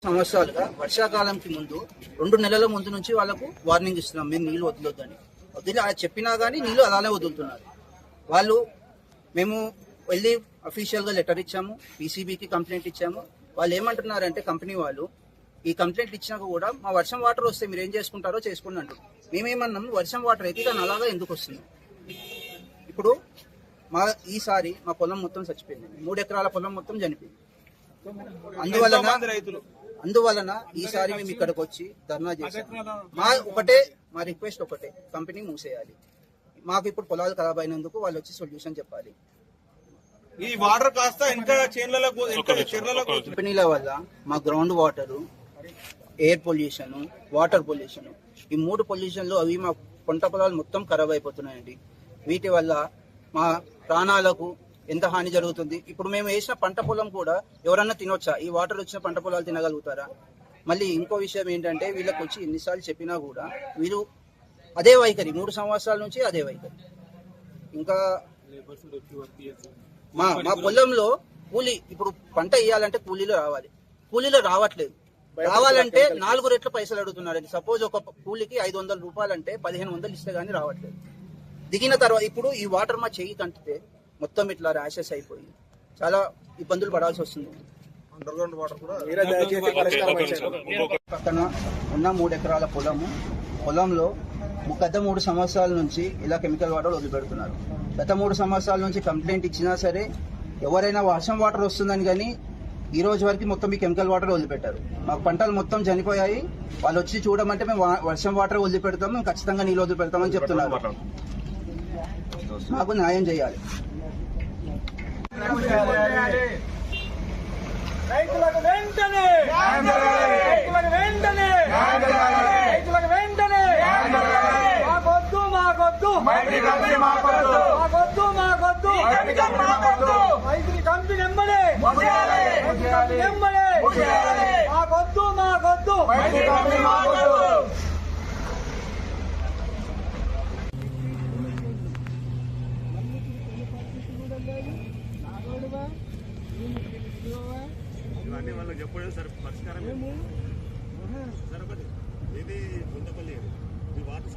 సంవత్సరాలుగా వర్షాకాలంకి ముందు 2 నెలల ముందు నుంచి వాళ్ళకు వార్నింగ్ ఇస్తున్నాం, మేము నీళ్లు వదలొద్దని. చెప్పినా కానీ నీళ్లు అలానే వదులుతున్నారు వాళ్ళు. మేము వెళ్ళి అఫీషియల్గా లెటర్ ఇచ్చాము, పీసీబీకి కంప్లైంట్ ఇచ్చాము. వాళ్ళు ఏమంటున్నారంటే కంపెనీ వాళ్ళు, ఈ కంప్లైంట్ ఇచ్చినాక కూడా మా వర్షం వాటర్ వస్తే మీరు ఏం చేసుకుంటారో చేసుకోండి అంటారు. మేమేమన్నాము, వర్షం వాటర్ అయితే దాని అలాగా ఎందుకు వస్తుంది? ఇప్పుడు ఈసారి మా పొలం మొత్తం చచ్చిపోయింది, 3 ఎకరాల పొలం మొత్తం చనిపోయింది. అందువలన ఈసారి మేము ఇక్కడికి వచ్చి ధర్నా చేసాం. మా రిక్వెస్ట్ ఒకటే, కంపెనీ మూసేయాలి. మాకు ఇప్పుడు పొలాలు ఖరాబ్ అయినందుకు వాళ్ళు వచ్చి సొల్యూషన్ చెప్పాలి. ఈ వాటర్ కాస్త కంపెనీల వల్ల మా ground water, air pollution, water pollution, ఈ 3 పొల్యూషన్లు అవి మా పంట పొలాలు మొత్తం ఖరాబ్ అయిపోతున్నాయండి. వీటి వల్ల మా ప్రాణాలకు ఎంత హాని జరుగుతుంది. ఇప్పుడు మేము వేసిన పంట పొలం కూడా ఎవరన్నా తినొచ్చా? ఈ వాటర్ వచ్చిన పంట పొలాలు తినగలుగుతారా? మళ్ళీ ఇంకో విషయం ఏంటంటే, వీళ్ళకి వచ్చి ఎన్నిసార్లు చెప్పినా కూడా వీళ్ళు అదే వైఖరి, 3 సంవత్సరాల నుంచి అదే వైఖరి. ఇంకా మా పొలంలో కూలీ, ఇప్పుడు పంట వేయాలంటే కూలీలు రావాలి, కూలీలు రావట్లేదు. రావాలంటే 4 రెట్ల పైసలు అడుగుతున్నారండి. సపోజ్ ఒక కూలీకి 500 రూపాయలు అంటే 1500 ఇస్తే గానీ రావట్లేదు. దిగిన తర్వాత ఇప్పుడు ఈ వాటర్ మా చెయ్యి కంటితే మొత్తం ఇట్లా ర్యాషెస్ అయిపోయి చాలా ఇబ్బందులు పడాల్సి వస్తుంది. పక్కన ఉన్న 3 ఎకరాల పొలంలో గత 3 సంవత్సరాల నుంచి ఇలా కెమికల్ వాటర్ వదిలిపెడుతున్నారు. గత 3 సంవత్సరాల నుంచి కంప్లైంట్ ఇచ్చినా సరే ఎవరైనా వర్షం వాటర్ వస్తుందని కానీ ఈ రోజు వరకు మొత్తం ఈ కెమికల్ వాటర్ వదిలిపెట్టారు. మాకు పంటలు మొత్తం చనిపోయాయి. వాళ్ళు వచ్చి చూడమంటే మేము వర్షం వాటర్ వదిలిపెడతాం, మేము ఖచ్చితంగా నీళ్ళు వదిలిపెడతామని చెప్తున్నారు. మాకు న్యాయం చేయాలి. రైతులకు వెంటనే మాకొద్దు రైతుల కంపెనీ వెంబడే మాకొద్దు. ఇవన్నీ వాళ్ళకి చెప్పడం సార్ పరిష్కారం ఇది గుంతపల్లి వాటర్